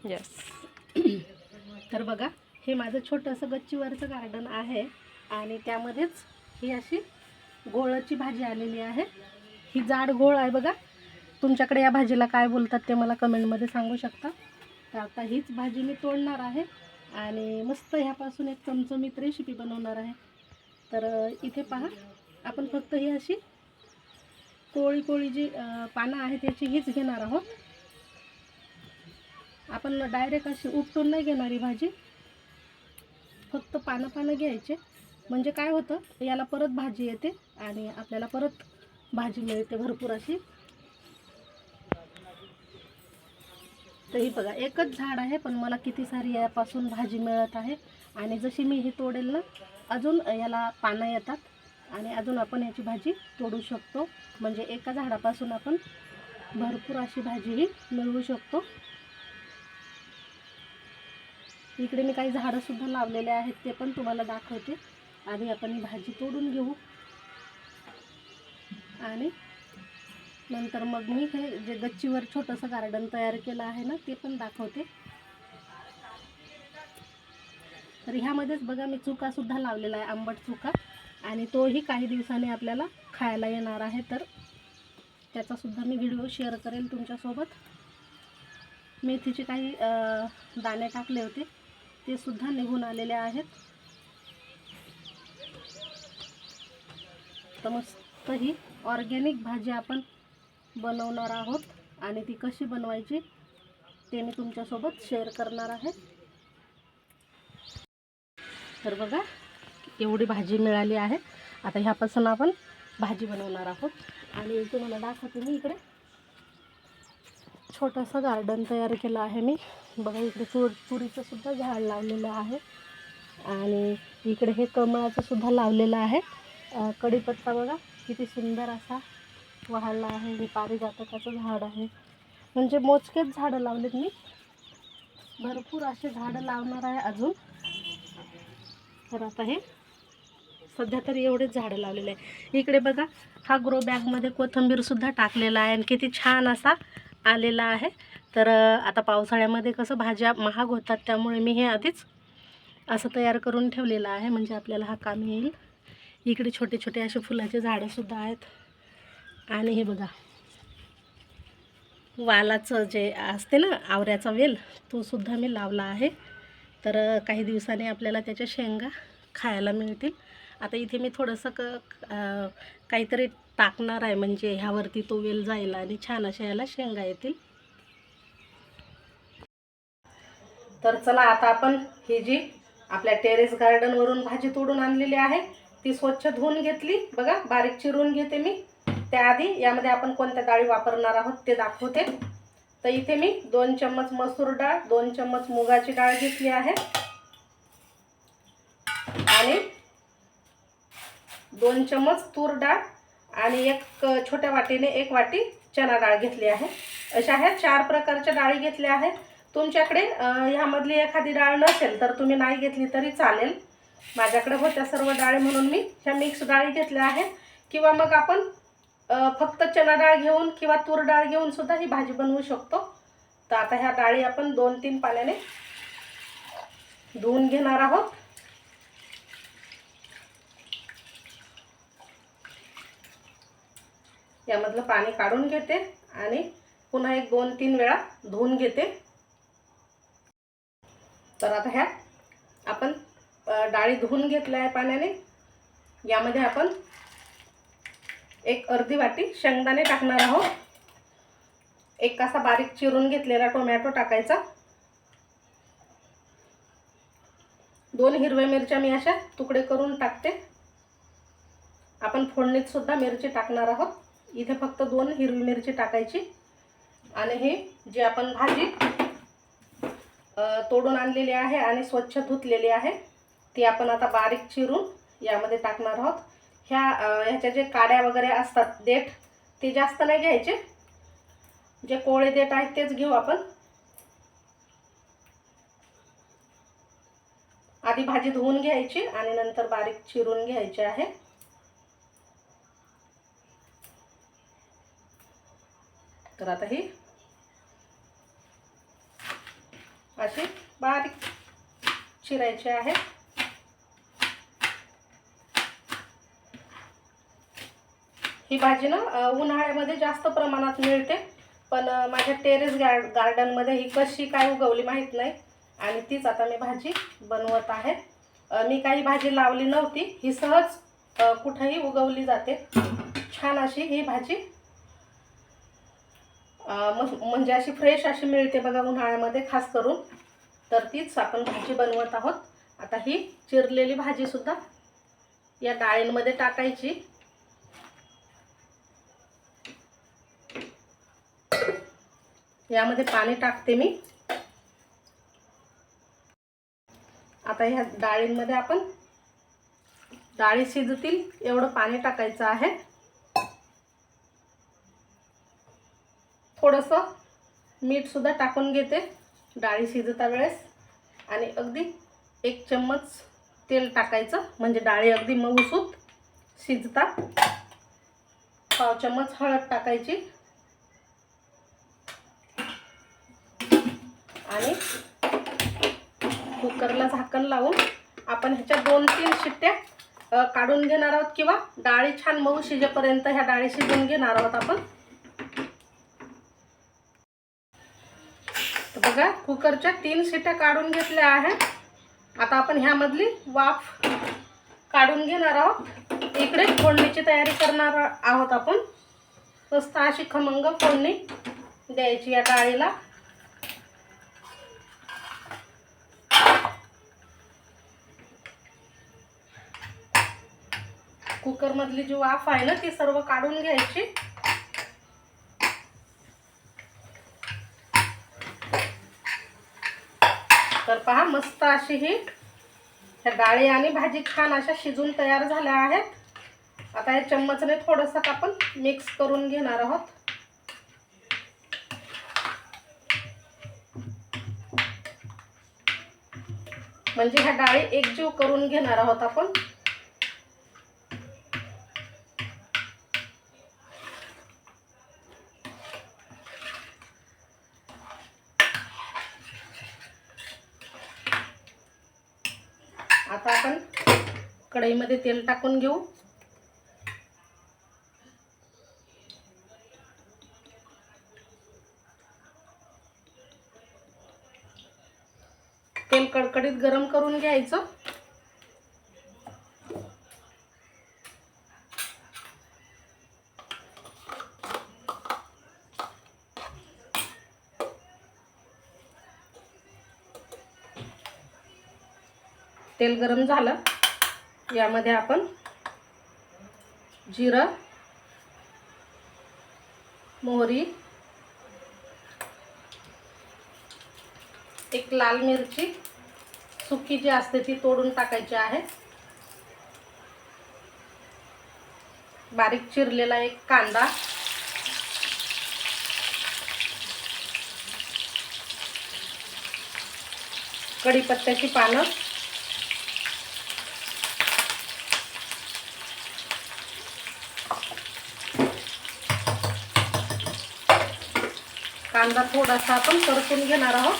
Yes. तर बघा, हे माझं छोटंसं गच्चीवरचं गार्डन आहे आणि त्यामध्येच ही अशी गोळाची भाजी आलेली आहे. ही जाड गोळ आहे बघा. तुमच्याकडे या भाजीला काय बोलतात ते मला कमेंटमध्ये सांगू शकता. तर आता हीच भाजी मी तोडणार आहे आणि मस्त ह्यापासून एक चमचमीत रेसिपी बनवणार आहे. तर इथे पहा, आपण फक्त ही अशी कोळी कोळी जी पानं आहेत त्याची हीच घेणार आहोत. आपण डायरेक्ट अशी उपटून नाही घेणार ही भाजी, फक्त पानं पानं घ्यायचे. म्हणजे काय होतं, याला परत भाजी येते आणि आपल्याला परत भाजी मिळते भरपूर अशी. तर ही बघा, एकच झाड आहे पण मला किती सारी यापासून भाजी मिळत आहे. आणि जशी मी ही तोडेल ना, अजून याला पानं येतात आणि अजून आपण याची भाजी तोडू शकतो. म्हणजे एका झाडापासून आपण भरपूर अशी भाजीही मिळवू शकतो. इकडे मी काही झाडंसुद्धा लावलेले आहेत, ते पण तुम्हाला दाखवते. आधी आपण ही भाजी तोडून घेऊ आणि नंतर मग मी हे जे गच्चीवर छोटंसं गार्डन तयार केलं आहे ना, ते पण दाखवते. तर ह्यामध्येच बघा, मी चुकासुद्धा लावलेला आहे, आंबट चुका. आणि तोही काही दिवसांनी आपल्याला खायला येणार आहे. तर त्याचासुद्धा मी व्हिडिओ शेअर करेल तुमच्यासोबत. मेथीचे काही दाणे टाकले होते, ते सुद्धा निघून आलेले आहेत. तर मस्त ही ऑर्गॅनिक भाजी आपण बनवणार आहोत आणि ती कशी बनवायची ते मी तुमच्यासोबत शेअर करणार आहे. तर बघा, एवढी भाजी मिळाली आहे. आता ह्यापासून आपण भाजी बनवणार आहोत. आणि तुम्हाला दाखवते, मी इकडे छोटंसं गार्डन तयार केलं आहे मी. बघा, इकडे तुरीचं सुद्धा झाड लावलेलं आहे आणि इकडे हे कमळाचं सुद्धा लावलेलं आहे. कढीपत्ता बघा किती सुंदर असा वाढला आहे. हे पारिजातकाचं झाड आहे. म्हणजे मोजकेच झाडं लावलेत मी, भरपूर असे झाडं लावणार आहे अजून. तर आता हे सध्या तरी एवढेच झाडं लावलेले आहे. इकडे बघा, हा ग्रो बॅगमध्ये कोथिंबीरसुद्धा टाकलेला आहे आणि किती छान असा आलेला आहे. तर आता पावसाळ्यामध्ये कसं भाज्या महाग होतात, त्यामुळे मी हे आधीच असं तयार करून ठेवलेलं आहे, म्हणजे आपल्याला हा काम येईल. इकडे छोटे छोटे असे फुलाचे झाडंसुद्धा आहेत. आणि हे बघा, वालाचं जे असते ना, आवऱ्याचा वेल, तो सुद्धा मी लावला आहे. तर काही दिवसांनी आपल्याला त्याच्या शेंगा खायला मिळतील. आता इथे मी थोडंसं काहीतरी टाकणार आहे, म्हणजे ह्यावरती तो वेल जाईल आणि छान अशा याला शेंगा येतील. तर चला, आता आपण ही जी आपल्या टेरेस गार्डनवरून भाजी तोडून आणलेली आहे ती स्वच्छ धुवून घेतली. बघा, बारीक चिरून घेते मी. त्याआधी यामध्ये आपण कोणत्या डाळी वापरणार आहोत ते दाखवते. तर इथे मी 2 चम्मच मसूर डाळ, 2 चम्मच मुगाची डाळ घेतली आहे आणि 2 चम्मच तूर डाळ आणि एक छोट्या वाटीने 1 वाटी चणा डाळ घेतली आहे. अशा ह्या 4 प्रकारच्या डाळी घेतल्या आहेत. तुमच्याकडे ह्यामधली एखादी डाळ नसेल तर तुम्ही नाही घेतली तरी चालेल. माझ्याकडे होत्या सर्व डाळी म्हणून मी ह्या मिक्स डाळी घेतल्या आहेत. किंवा मग आपण फक्त चणा डाळ घेऊन किंवा तूर डाळ घेऊन सुद्धा ही भाजी बनवू शकतो. तर आता ह्या डाळी आपण 2-3 पाण्याने धुवून घेणार आहोत. यामधलं पाणी काढून घेते आणि पुन्हा 1-2-3 वेळा धुवून घेते. तर आता ह्या आपण डाळी धुवून घेतल्या आहे पाण्याने. यामध्ये आपण एक अर्धी वाटी शेंगदाणे टाकणार आहोत. एक असा बारीक चिरून घेतलेला टोमॅटो टाकायचा. 2 हिरव्या मिरच्या मी अशा तुकडे करून टाकते. आपण फोडणीत सुद्धा मिरची टाकणार आहोत. इथे फक्त 2 हिरवी मिरची टाकायची. आणि हे जे आपण भाजी तोडून आणलेली आहे आणि स्वच्छ धुतलेली आहे ती आपण आता बारीक चिरून यामध्ये टाकणार आहोत. ह्याच्या जे काड्या वगैरे असतात, देठ, ते जास्त नाही घ्यायचे. जे कोवळे देठ आहेत तेच घेऊ आपण. आधी भाजी धुवून घ्यायची आणि नंतर बारीक चिरून घ्यायची आहे. तर आता ही अशी बारीक चिरायची आहे. ही भाजी ना उन्हाळ्यामध्ये जास्त प्रमाणात मिळते, पण माझ्या टेरेस गार्डनमध्ये ही कशी काय उगवली माहीत नाही आणि तीच आता मी भाजी बनवत आहे. मी काही भाजी लावली नव्हती, ही सहज कुठेही उगवली जाते. छान अशी ही भाजी म्हणजे अशी फ्रेश अशी मिळते बघा उन्हाळ्यामध्ये खास करून. तर तीच आपण भाजी बनवत आहोत. आता ही चिरलेली भाजी सुद्धा या डाळींमध्ये टाकायची. यामध्ये पाणी टाकते मी. आता ह्या डाळींमध्ये आपण डाळी शिजतील एवढं पाणी टाकायचं आहे. थोडंसं मीठ सुद्धा टाकून घेते डाळी शिजता वेळेस आणि अगदी 1 चम्मच तेल टाकायचं म्हणजे डाळी अगदी मऊसूत शिजतात. 1/2 चम्मच हळद टाकायची आणि कुकरला झाकण लावून आपण ह्याच्या 2-3 शिट्ट्या काढून घेणार आहोत किंवा डाळी छान मऊ शिजेपर्यंत ह्या डाळी शिजवून घेणार आहोत आपण. तर बघा कुकरच्या 3 शिट्ट्या काढून घेतल्या आहेत. आता आपण ह्यामधली वाफ काढून घेणार आहोत. इकडे फोडणीची तयारी करणार आहोत आपण. मस्त अशी खमंग फोडणी द्यायची या डाळीला. कुकरमधली जी वाफ आहे ना ती सर्व काढून घ्यायची. तर पहा मस्त अशी ही ह्या डाळी आणि भाजी छान अशा शिजून तयार झाल्या आहेत. आता या चम्मचने थोडंसं आपण मिक्स करून घेणार आहोत. म्हणजे ह्या डाळी एकजीव करून घेणार आहोत आपण. आता आपण कढईमध्ये तेल टाकून घेऊ. तेल कडकडीत गरम करून घ्यायचं. तेल गरम झालं, यामध्ये आपण जिरं, मोहरी, 1 लाल मिरची सुकी जी असते ती तोडून टाकायची आहे. बारीक चिरलेला 1 कांदा, कढीपत्त्याची पानं, कांदा थोडासा आपण परतून घेणार आहोत.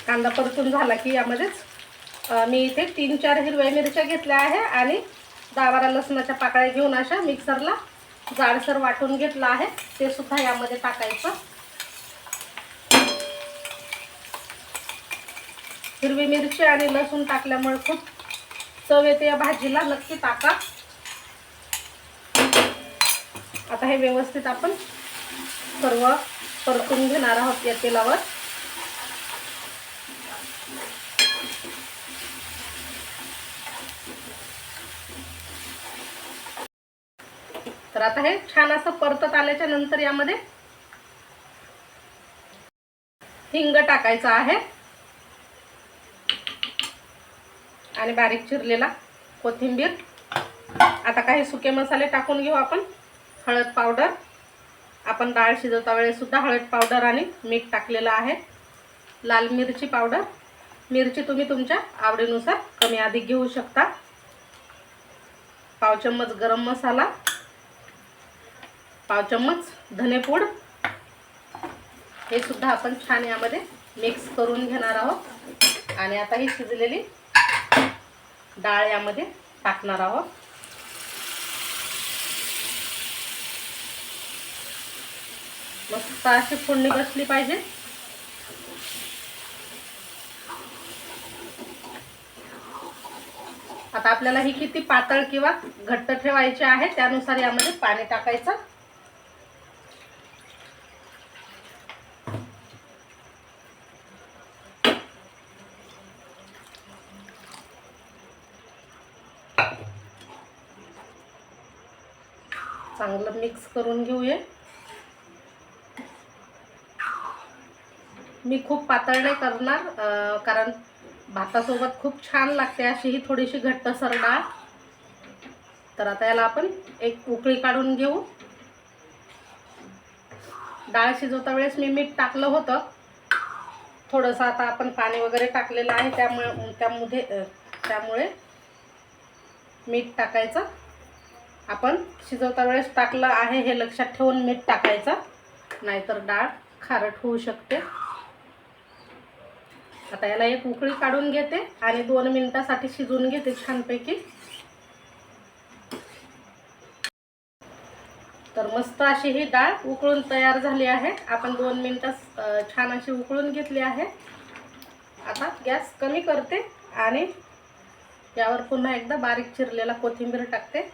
कांदा परतून झाला की यामध्येच मी इथे 3-4 हिरव्या मिरच्या घेतल्या आहे आणि 10-12 लसणाच्या पाकळ्या घेऊन अशा मिक्सरला जाडसर वाटून घेतला आहे. ते सुद्धा यामध्ये टाकायचं. हिरवी मिरची आणि लसूण टाकल्यामुळे खूप चव येते या भाजीला. नक्की टाका. आता हे व्यवस्थित आपण सर्व परतून घेणार आहोत या तेलावर. तर आता हे छान असं परतत आल्याच्या नंतर यामध्ये हिंग टाकायचा आहे आणि बारीक चिरलेला कोथिंबीर. आता काही सुके मसाले टाकून घेऊ आपण. हळद पावडर, आपण डाळ शिजवता वेळेस सुद्धा हळद पावडर आणि मीठ टाकलेलं आहे. लाल मिरची पावडर, मिरची तुम्ही तुमच्या आवडीनुसार कमी अधिक घेऊ शकता. पाव चम्मच गरम मसाला, पाव चम्मच धनेपूड, हे सुद्धा आपण छान यामध्ये मिक्स करून घेणार आहोत. आणि आता ही शिजलेली डाळ यामध्ये टाकणार आहोत. मस्त अशी फोडणी बसली पाहिजे. आता आपल्याला ही किती पातळ किंवा घट्ट ठेवायची आहे त्यानुसार यामध्ये पाणी टाकायचं. चांगलं मिक्स करून घेऊया. मी खूप पातळ नाही करणार, कारण भातासोबत खूप छान लागते अशी ही थोडीशी घट्टसर डाळ. तर आता याला आपण एक उकळी काढून घेऊ. डाळ शिजवता वेळेस मी मीठ टाकलं होतं थोडंसं. आता आपण पाणी वगैरे टाकलेलं आहे त्यामुळे मीठ टाकायचं. आपण शिजवता वेळेस टाकलं आहे हे लक्षात ठेवून मीठ टाकायचं, नाहीतर डाळ खारट होऊ शकते. आता याला एक उकळी काढून घेते आणि 2 मिनिटासाठी शिजवून घेते छानपैकी. तर मस्त अशी ही डाळ उकळून तयार झाली आहे. आपण 2 मिनिटं छान अशी उकळून घेतली आहे. आता गॅस कमी करते आणि यावर पुन्हा एकदा बारीक चिरलेला कोथिंबीर टाकते.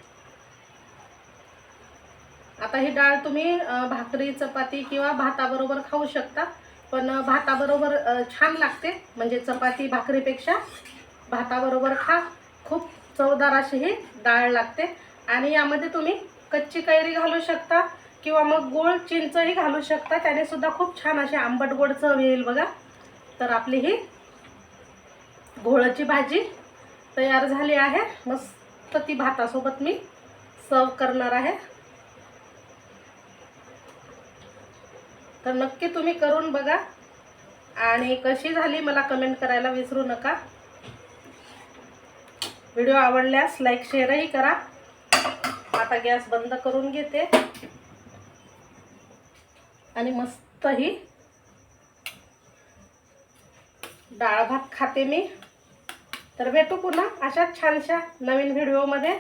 आता ही डाळ तुम्ही भाकरी, चपाती किंवा भाताबरोबर खाऊ शकता. पण भाताबरोबर छान लागते, म्हणजे चपाती भाकरीपेक्षा भाताबरोबर खा. खूप चवदार अशी ही डाळ लागते. आणि यामध्ये तुम्ही कच्ची कैरी घालू शकता किंवा मग गोड चिंचही घालू शकता, त्याने सुद्धा खूप छान अशी आंबट गोड चव येईल बघा. तर आपली ही घोळची भाजी तयार झाली आहे. मस्त ती भातासोबत मी सर्व करणार आहे. तर नक्की तुम्ही करून बघा आणि कशी झाली मला कमेंट करायला विसरू नका. व्हिडिओ आवडल्यास लाईक शेअरही करा. आता गॅस बंद करून घेते आणि मस्त ही डाळ भात खाते मी. तर भेटू पुन्हा अशाच छानशा नवीन व्हिडिओमध्ये.